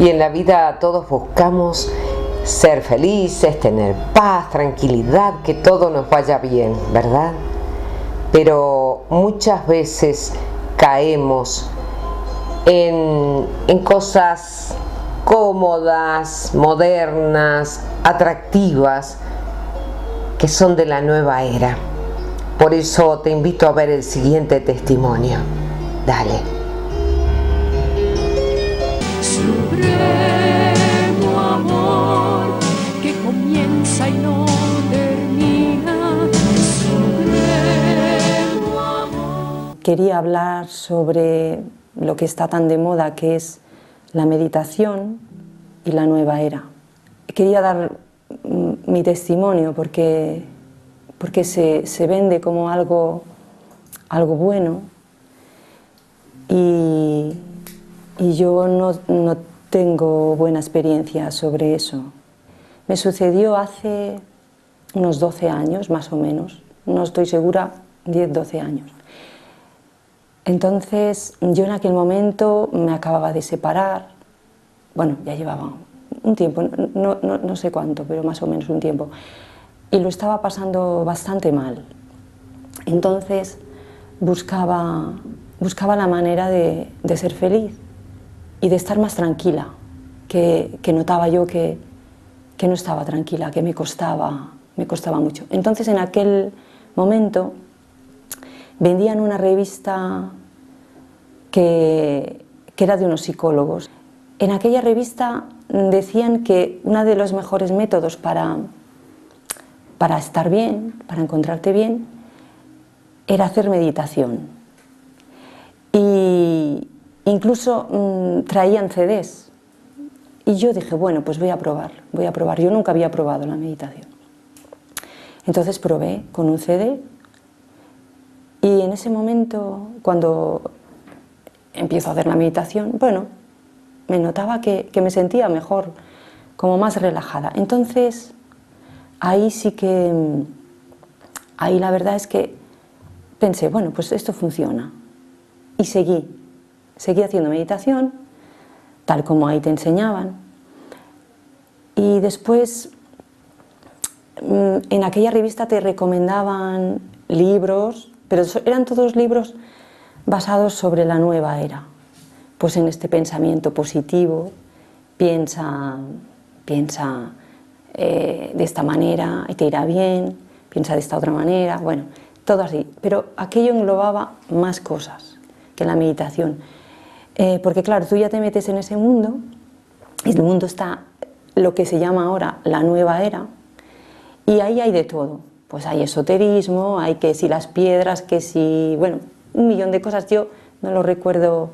Y en la vida todos buscamos ser felices, tener paz, tranquilidad, que todo nos vaya bien, ¿verdad? Pero muchas veces caemos en cosas cómodas, modernas, atractivas, que son de la nueva era. Por eso te invito a ver el siguiente testimonio. Dale. Supremo amor que comienza y no termina. Supremo amor. Quería hablar sobre lo que está tan de moda, que es la meditación y la nueva era. Quería dar mi testimonio porque se vende como algo bueno y yo no tengo buena experiencia sobre eso. Me sucedió hace unos 12 años, más o menos, no estoy segura, 10-12 años. Entonces, yo en aquel momento me acababa de separar, bueno, ya llevaba un tiempo, no sé cuánto, pero más o menos un tiempo, y lo estaba pasando bastante mal. Entonces, buscaba la manera de ser feliz y de estar más tranquila, que notaba yo que no estaba tranquila, que me costaba mucho. Entonces, en aquel momento, vendían una revista que era de unos psicólogos. En aquella revista decían que uno de los mejores métodos para estar bien, para encontrarte bien, era hacer meditación. Y incluso traían CDs. Y yo dije, bueno, pues voy a probar. Yo nunca había probado la meditación. Entonces probé con un CD. Y en ese momento, cuando empiezo a hacer la meditación, bueno, me notaba que me sentía mejor, como más relajada. Entonces, ahí la verdad es que pensé, bueno, pues esto funciona. Y seguí haciendo meditación, tal como ahí te enseñaban. Y después, en aquella revista te recomendaban libros, pero eran todos libros basados sobre la nueva era, pues en este pensamiento positivo, piensa de esta manera y te irá bien, piensa de esta otra manera, bueno, todo así, pero aquello englobaba más cosas que la meditación, porque claro, tú ya te metes en ese mundo y el mundo está lo que se llama ahora la nueva era y ahí hay de todo, pues hay esoterismo, hay que si las piedras, que si, bueno, un millón de cosas, yo no lo recuerdo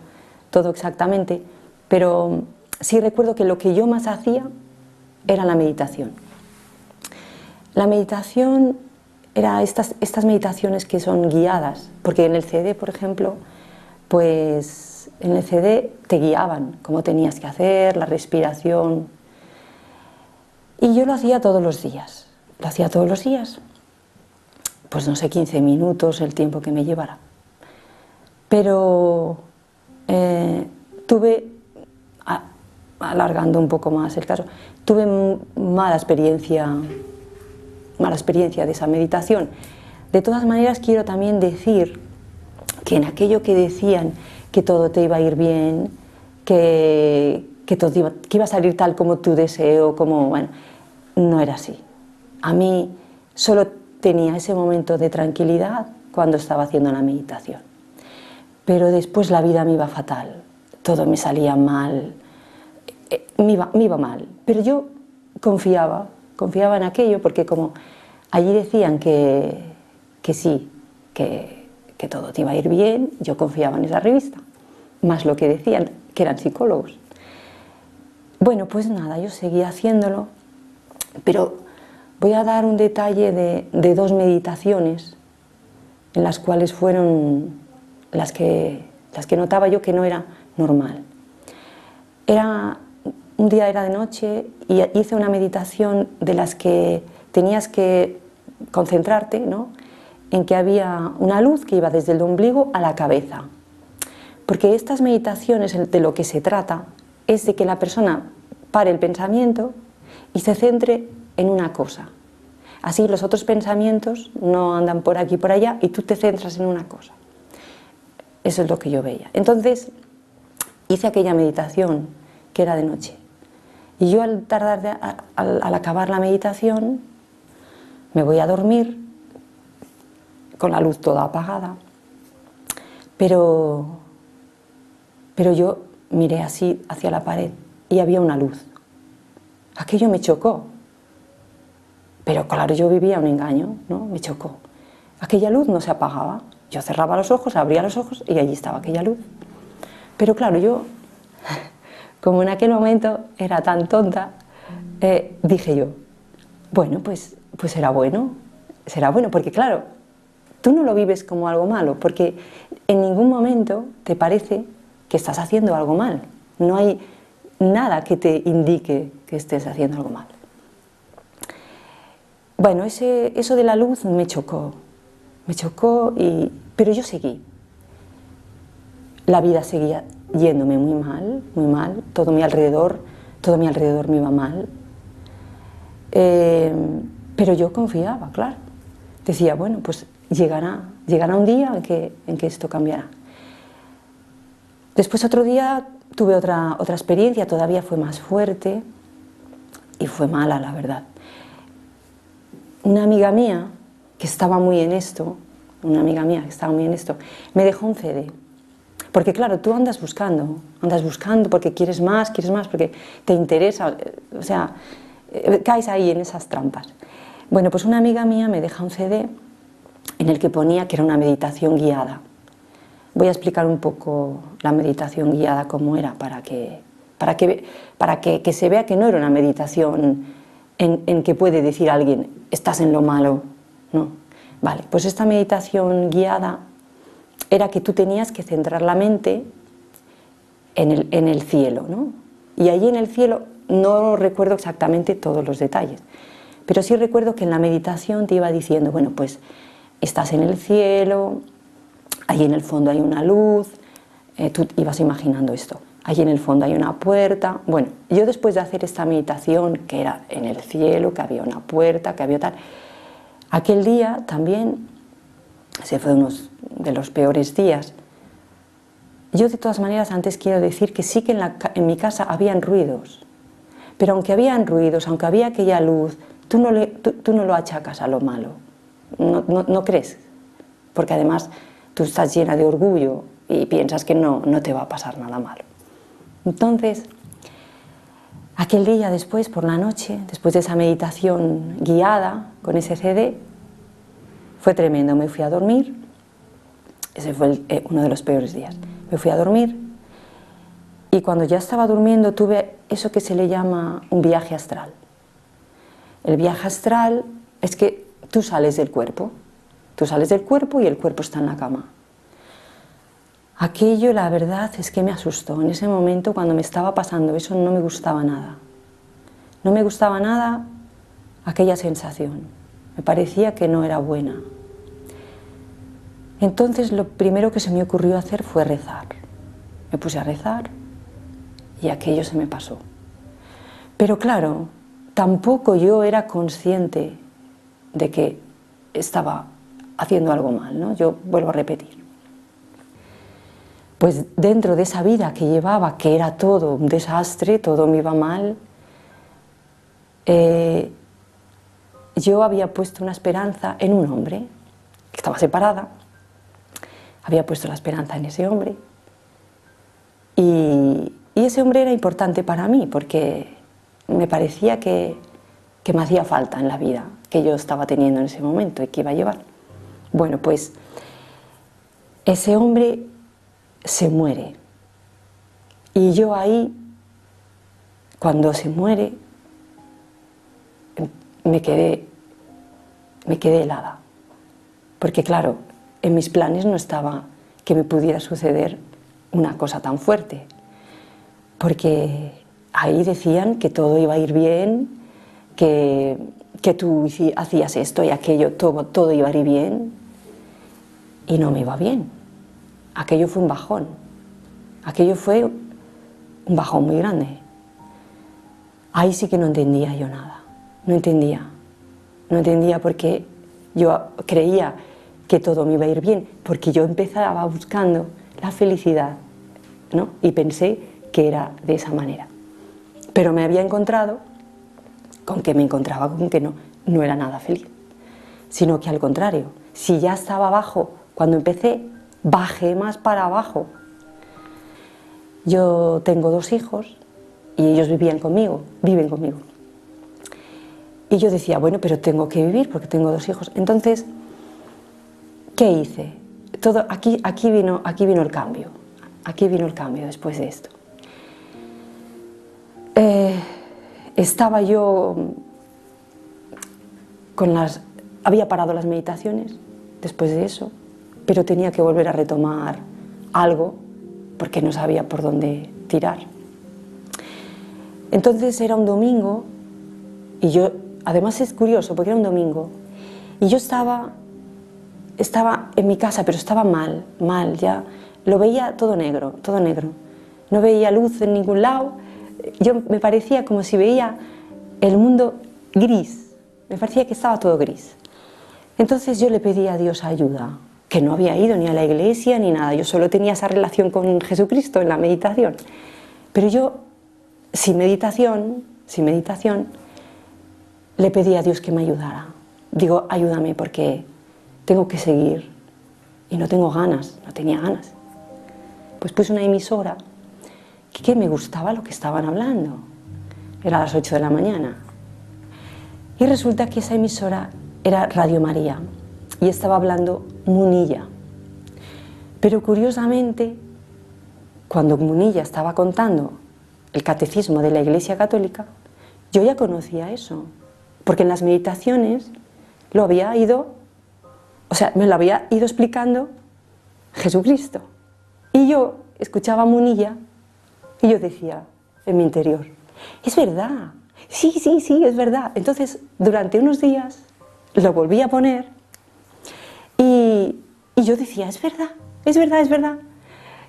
todo exactamente, pero sí recuerdo que lo que yo más hacía era la meditación. La meditación era estas meditaciones que son guiadas, porque en el CD, por ejemplo, pues en el CD te guiaban cómo tenías que hacer, la respiración, y yo lo hacía todos los días, pues no sé, 15 minutos, el tiempo que me llevara. Pero alargando un poco más el caso, tuve mala experiencia de esa meditación. De todas maneras, quiero también decir que en aquello que decían que todo te iba a ir bien, que iba a salir tal como tu deseo, bueno, no era así. A mí solo tenía ese momento de tranquilidad cuando estaba haciendo la meditación. Pero después la vida me iba fatal, todo me salía mal, me iba mal. Pero yo confiaba en aquello, porque como allí decían que sí, que todo te iba a ir bien, yo confiaba en esa revista, más lo que decían, que eran psicólogos. Bueno, pues nada, yo seguía haciéndolo, pero voy a dar un detalle de dos meditaciones en las cuales fueron las que notaba yo que no era normal. Un día era de noche y hice una meditación de las que tenías que concentrarte, ¿no?, en que había una luz que iba desde el ombligo a la cabeza. Porque estas meditaciones, de lo que se trata, es de que la persona pare el pensamiento y se centre en una cosa. Así los otros pensamientos no andan por aquí y por allá y tú te centras en una cosa. Eso es lo que yo veía. Entonces hice aquella meditación que era de noche. Y yo al acabar la meditación me voy a dormir con la luz toda apagada. Pero yo miré así hacia la pared y había una luz. Aquello me chocó. Pero claro, yo vivía un engaño, ¿no? Me chocó. Aquella luz no se apagaba. Yo cerraba los ojos, abría los ojos y allí estaba aquella luz. Pero claro, yo, como en aquel momento era tan tonta, dije yo, bueno, pues será bueno, porque claro, tú no lo vives como algo malo, porque en ningún momento te parece que estás haciendo algo mal. No hay nada que te indique que estés haciendo algo mal. Bueno, eso de la luz me chocó, pero yo seguí. La vida seguía yéndome muy mal, todo mi alrededor me iba mal. Pero yo confiaba, claro. Decía, bueno, pues llegará un día en que esto cambiará. Después otro día tuve otra experiencia, todavía fue más fuerte y fue mala, la verdad. Una amiga mía que estaba muy en esto, me dejó un CD. Porque claro, tú andas buscando porque quieres más, porque te interesa, o sea, caes ahí en esas trampas. Bueno, pues una amiga mía me deja un CD en el que ponía que era una meditación guiada. Voy a explicar un poco la meditación guiada cómo era, para que se vea que no era una meditación en que puede decir alguien, estás en lo malo, no. Vale, pues esta meditación guiada era que tú tenías que centrar la mente en el cielo, ¿no? Y allí en el cielo no recuerdo exactamente todos los detalles, pero sí recuerdo que en la meditación te iba diciendo, bueno, pues estás en el cielo, allí en el fondo hay una luz, tú ibas imaginando esto, allí en el fondo hay una puerta. Bueno, yo después de hacer esta meditación, que era en el cielo, que había una puerta, que había tal, aquel día también, ese fue uno de los peores días. Yo de todas maneras antes quiero decir que sí que en mi casa habían ruidos, pero aunque habían ruidos, aunque había aquella luz, tú no lo achacas a lo malo, no crees, porque además tú estás llena de orgullo y piensas que no te va a pasar nada malo. Entonces, aquel día después, por la noche, después de esa meditación guiada con ese CD, fue tremendo. Me fui a dormir, ese fue uno de los peores días. Me fui a dormir y cuando ya estaba durmiendo tuve eso que se le llama un viaje astral. El viaje astral es que tú sales del cuerpo y el cuerpo está en la cama. Aquello, la verdad, es que me asustó. En ese momento, cuando me estaba pasando eso, no me gustaba nada. No me gustaba nada aquella sensación. Me parecía que no era buena. Entonces, lo primero que se me ocurrió hacer fue rezar. Me puse a rezar y aquello se me pasó. Pero claro, tampoco yo era consciente de que estaba haciendo algo mal, ¿no? Yo vuelvo a repetir. Pues dentro de esa vida que llevaba, que era todo un desastre, todo me iba mal, yo había puesto una esperanza en un hombre, que estaba separada, había puesto la esperanza en ese hombre, y ese hombre era importante para mí, porque me parecía que me hacía falta en la vida que yo estaba teniendo en ese momento y que iba a llevar. Bueno, pues ese hombre se muere y yo ahí, cuando se muere, me quedé helada, porque claro, en mis planes no estaba que me pudiera suceder una cosa tan fuerte, porque ahí decían que todo iba a ir bien, que tú hacías esto y aquello, todo iba a ir bien, y no me iba bien. Aquello fue un bajón, aquello fue un bajón muy grande. Ahí sí que no entendía yo nada, no entendía porque yo creía que todo me iba a ir bien, porque yo empezaba buscando la felicidad, ¿no? Y pensé que era de esa manera. Pero me había encontrado con que no era nada feliz, sino que al contrario, si ya estaba abajo cuando empecé, bajé más para abajo. Yo tengo 2 hijos y ellos viven conmigo. Y yo decía, bueno, pero tengo que vivir porque tengo 2 hijos. Entonces, ¿qué hice? Aquí vino el cambio. Aquí vino el cambio después de esto. Estaba yo había parado las meditaciones después de eso, pero tenía que volver a retomar algo porque no sabía por dónde tirar. Entonces era un domingo y yo, además es curioso porque era un domingo y yo estaba en mi casa, pero estaba mal, ya lo veía todo negro, no veía luz en ningún lado. Me parecía como si veía el mundo gris, me parecía que estaba todo gris. Entonces yo le pedí a Dios ayuda, que no había ido ni a la iglesia ni nada, yo solo tenía esa relación con Jesucristo en la meditación. Pero yo, sin meditación, le pedí a Dios que me ayudara. Digo, ayúdame porque tengo que seguir y no tenía ganas. Pues puse una emisora que me gustaba lo que estaban hablando. Era a las 8 de la mañana. Y resulta que esa emisora era Radio María y estaba hablando Munilla. Pero curiosamente, cuando Munilla estaba contando el catecismo de la Iglesia Católica, yo ya conocía eso, porque en las meditaciones me lo había ido explicando Jesucristo. Y yo escuchaba a Munilla y yo decía en mi interior, es verdad, sí, es verdad. Entonces, durante unos días lo volví a poner y yo decía, es verdad.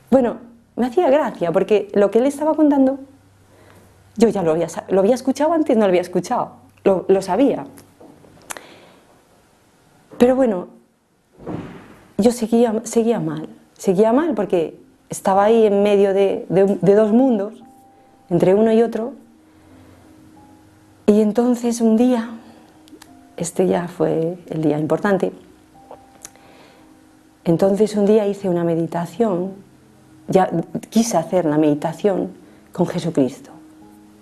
Bueno, me hacía gracia porque lo que él estaba contando, yo ya lo había escuchado antes, no lo había escuchado, lo sabía. Pero bueno, yo seguía mal porque estaba ahí en medio de 2 mundos, entre uno y otro. Y entonces un día, este ya fue el día importante, entonces un día hice una meditación, ya quise hacer la meditación con Jesucristo,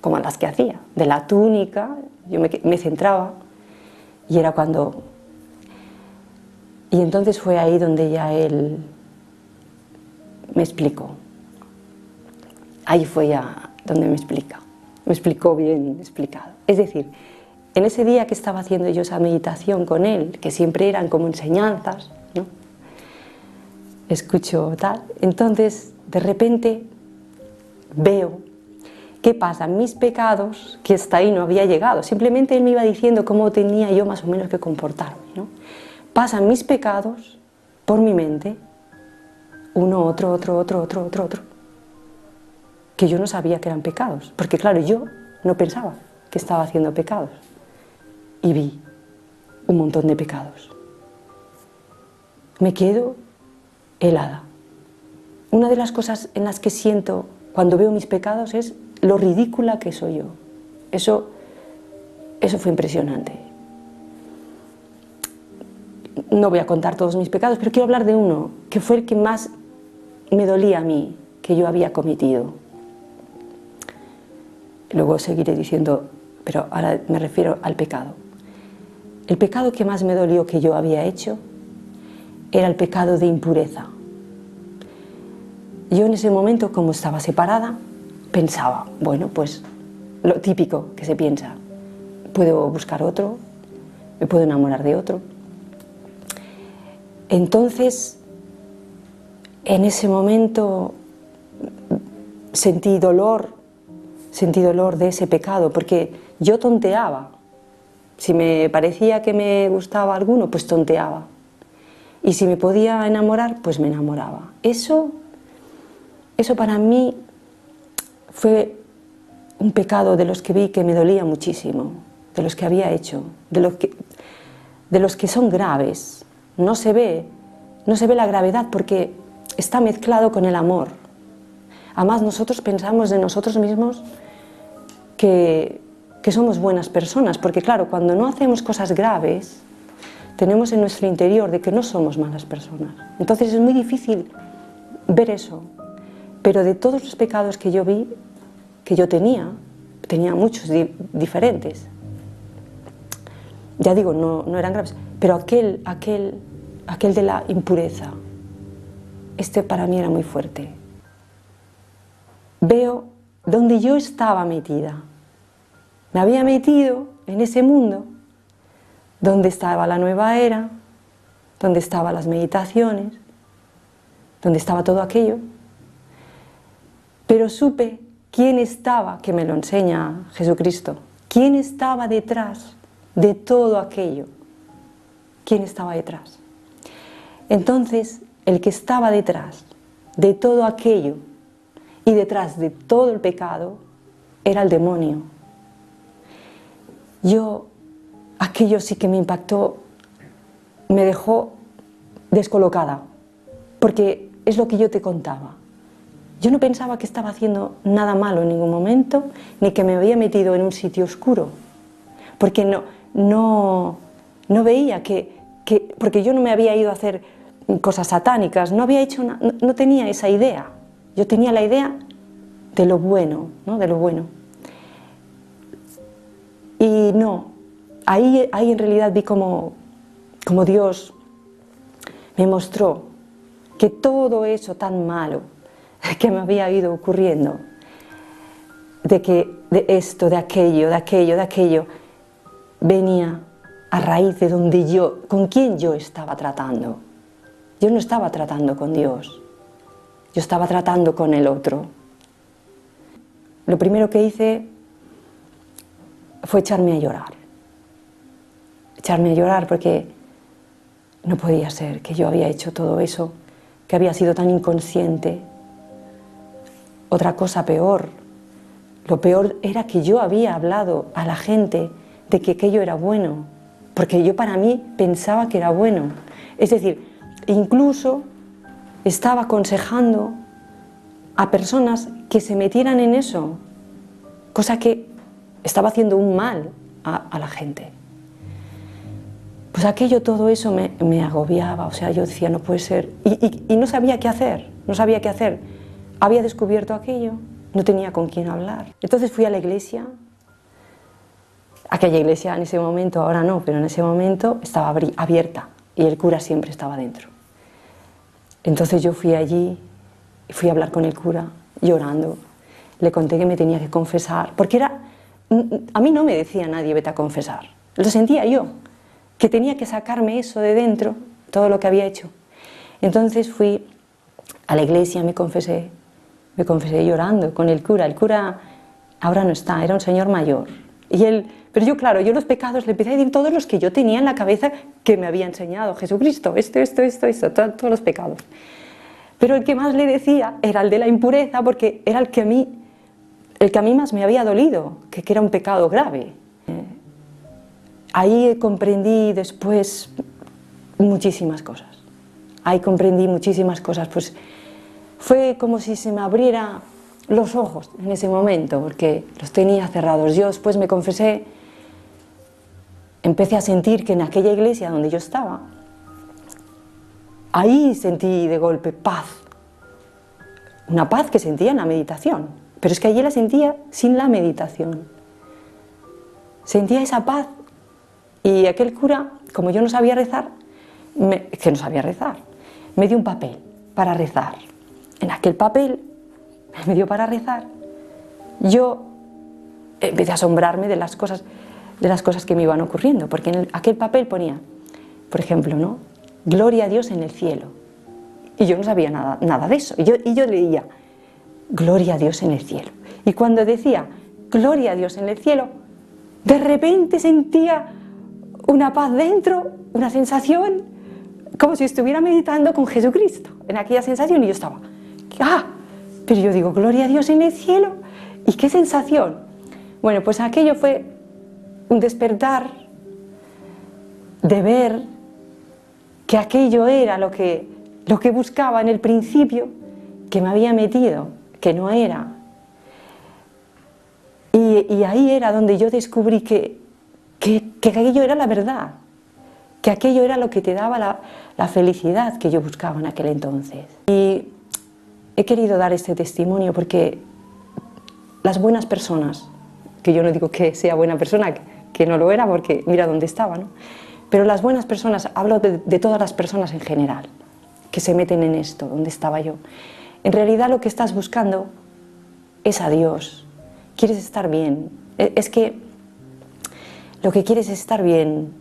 como las que hacía, de la túnica, yo me centraba, y era cuando... Y entonces fue ahí donde ya él me explicó. Ahí fue ya donde me explicó bien explicado. Es decir, en ese día que estaba haciendo yo esa meditación con él, que siempre eran como enseñanzas, ¿no? Escucho tal, entonces de repente veo qué pasan mis pecados, que hasta ahí no había llegado, simplemente él me iba diciendo cómo tenía yo más o menos que comportarme, ¿no? Pasan mis pecados por mi mente, uno, otro, que yo no sabía que eran pecados, porque claro, yo no pensaba que estaba haciendo pecados, y vi un montón de pecados. Me quedo helada. Una de las cosas en las que siento cuando veo mis pecados es lo ridícula que soy yo. Eso fue impresionante. No voy a contar todos mis pecados, pero quiero hablar de uno, que fue el que más me dolía a mí, que yo había cometido. Luego seguiré diciendo, pero ahora me refiero al pecado. El pecado que más me dolió que yo había hecho era el pecado de impureza. Yo en ese momento, como estaba separada, pensaba, bueno, pues lo típico que se piensa, puedo buscar otro, me puedo enamorar de otro. Entonces, en ese momento sentí dolor de ese pecado, porque yo tonteaba. Si me parecía que me gustaba alguno, pues tonteaba. Y si me podía enamorar, pues me enamoraba. Eso para mí fue un pecado de los que vi que me dolía muchísimo, de los que había hecho, de los que son graves. No se ve la gravedad porque está mezclado con el amor. Además, nosotros pensamos de nosotros mismos que somos buenas personas, porque claro, cuando no hacemos cosas graves, tenemos en nuestro interior de que no somos malas personas. Entonces es muy difícil ver eso. Pero de todos los pecados que yo vi, que yo tenía muchos diferentes. Ya digo, no eran graves, pero aquel de la impureza, este para mí era muy fuerte. Veo donde yo estaba metida. Me había metido en ese mundo donde estaba la nueva era, donde estaban las meditaciones, donde estaba todo aquello, pero supe quién estaba, que me lo enseña Jesucristo, quién estaba detrás de todo aquello, quién estaba detrás. Entonces, el que estaba detrás de todo aquello y detrás de todo el pecado era el demonio. Aquello sí que me impactó, me dejó descolocada, porque es lo que yo te contaba. Yo no pensaba que estaba haciendo nada malo en ningún momento, ni que me había metido en un sitio oscuro, porque no veía porque yo no me había ido a hacer cosas satánicas, no tenía esa idea. Yo tenía la idea de lo bueno, ¿no? De lo bueno. Y no, ahí en realidad vi como Dios me mostró que todo eso tan malo que me había ido ocurriendo, de esto, de aquello, venía a raíz de con quién yo estaba tratando. Yo no estaba tratando con Dios, yo estaba tratando con el otro. Lo primero que hice fue echarme a llorar porque no podía ser que yo había hecho todo eso, que había sido tan inconsciente. Otra cosa peor, lo peor era que yo había hablado a la gente de que aquello era bueno, porque yo para mí pensaba que era bueno. Es decir, incluso estaba aconsejando a personas que se metieran en eso, cosa que estaba haciendo un mal a la gente. Pues aquello, todo eso me agobiaba, o sea, yo decía, no puede ser, y no sabía qué hacer, Había descubierto aquello, no tenía con quién hablar. Entonces fui a la iglesia, aquella iglesia en ese momento, ahora no, pero en ese momento estaba abierta y el cura siempre estaba dentro. Entonces yo fui allí, fui a hablar con el cura, llorando, le conté que me tenía que confesar, porque a mí no me decía nadie vete a confesar, lo sentía yo, que tenía que sacarme eso de dentro, todo lo que había hecho. Entonces fui a la iglesia, me confesé llorando con el cura ahora no está, era un señor mayor. Pero yo, claro, yo los pecados le empecé a decir todos los que yo tenía en la cabeza que me había enseñado Jesucristo, todos los pecados. Pero el que más le decía era el de la impureza, porque era el que a mí más me había dolido, que era un pecado grave. Ahí comprendí después muchísimas cosas. Pues fue como si se me abriera los ojos en ese momento, porque los tenía cerrados. Yo después me confesé, empecé a sentir que en aquella iglesia donde yo estaba, ahí sentí de golpe paz, una paz que sentía en la meditación, pero es que allí la sentía sin la meditación. Sentía esa paz y aquel cura, como yo no sabía rezar, me dio un papel para rezar. En aquel papel me dio para rezar. Yo empecé a asombrarme de las cosas que me iban ocurriendo, porque en aquel papel ponía, por ejemplo, ¿no? Gloria a Dios en el cielo. Y yo no sabía nada de eso. Y yo leía, gloria a Dios en el cielo. Y cuando decía, gloria a Dios en el cielo, de repente sentía una paz dentro, una sensación, como si estuviera meditando con Jesucristo, en aquella sensación, y yo estaba, Pero yo digo, gloria a Dios en el cielo. ¿Y qué sensación? Bueno, pues aquello fue un despertar de ver que aquello era lo que buscaba en el principio, que me había metido, que no era. Y ahí era donde yo descubrí que aquello era la verdad, que aquello era lo que te daba la felicidad que yo buscaba en aquel entonces. Y he querido dar este testimonio porque las buenas personas, que yo no digo que sea buena persona, que no lo era porque mira dónde estaba, ¿no? Pero las buenas personas, hablo de todas las personas en general, que se meten en esto, donde estaba yo. En realidad lo que estás buscando es a Dios, quieres estar bien. Es que lo que quieres es estar bien,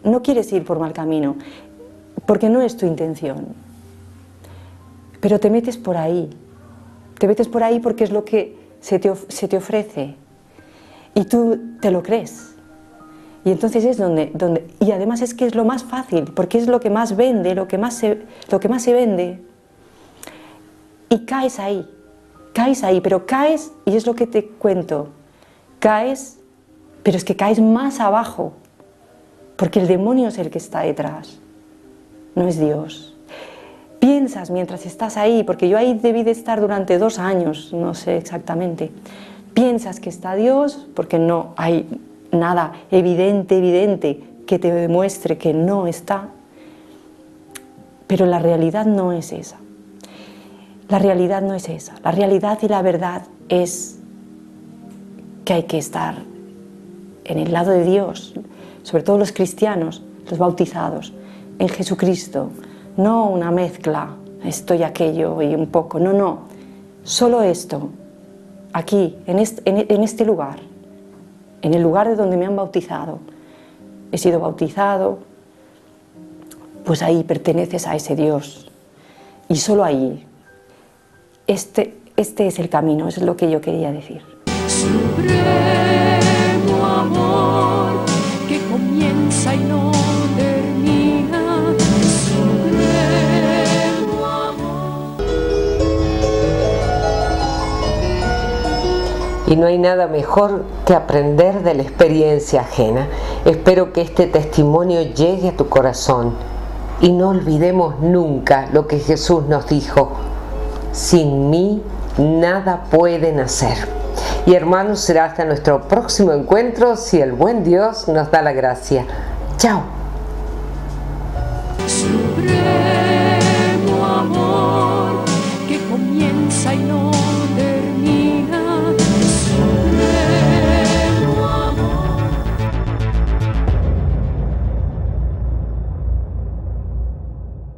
no quieres ir por mal camino, porque no es tu intención. Pero te metes por ahí porque es lo que se te ofrece y tú te lo crees. Y entonces es donde y además es que es lo más fácil, porque es lo que más vende, lo que más se vende. Y caes ahí, pero caes, y es lo que te cuento, caes, pero es que caes más abajo, porque el demonio es el que está detrás, no es Dios. Piensas mientras estás ahí, porque yo ahí debí de estar durante 2 años, no sé exactamente, piensas que está Dios, porque no hay nada evidente que te demuestre que no está, pero la realidad no es esa. La realidad no es esa. La realidad y la verdad es que hay que estar en el lado de Dios, sobre todo los cristianos, los bautizados, en Jesucristo, no una mezcla, esto y aquello y un poco, no, solo esto, aquí, en este lugar, en el lugar de donde me han bautizado, he sido bautizado, pues ahí perteneces a ese Dios, y solo ahí. Este es el camino, es lo que yo quería decir. Supremo amor que comienza y no termina. Supremo amor. Y no hay nada mejor que aprender de la experiencia ajena. Espero que este testimonio llegue a tu corazón y no olvidemos nunca lo que Jesús nos dijo: sin mí nada pueden hacer. Y hermanos, será hasta nuestro próximo encuentro, si el buen Dios nos da la gracia. Chao.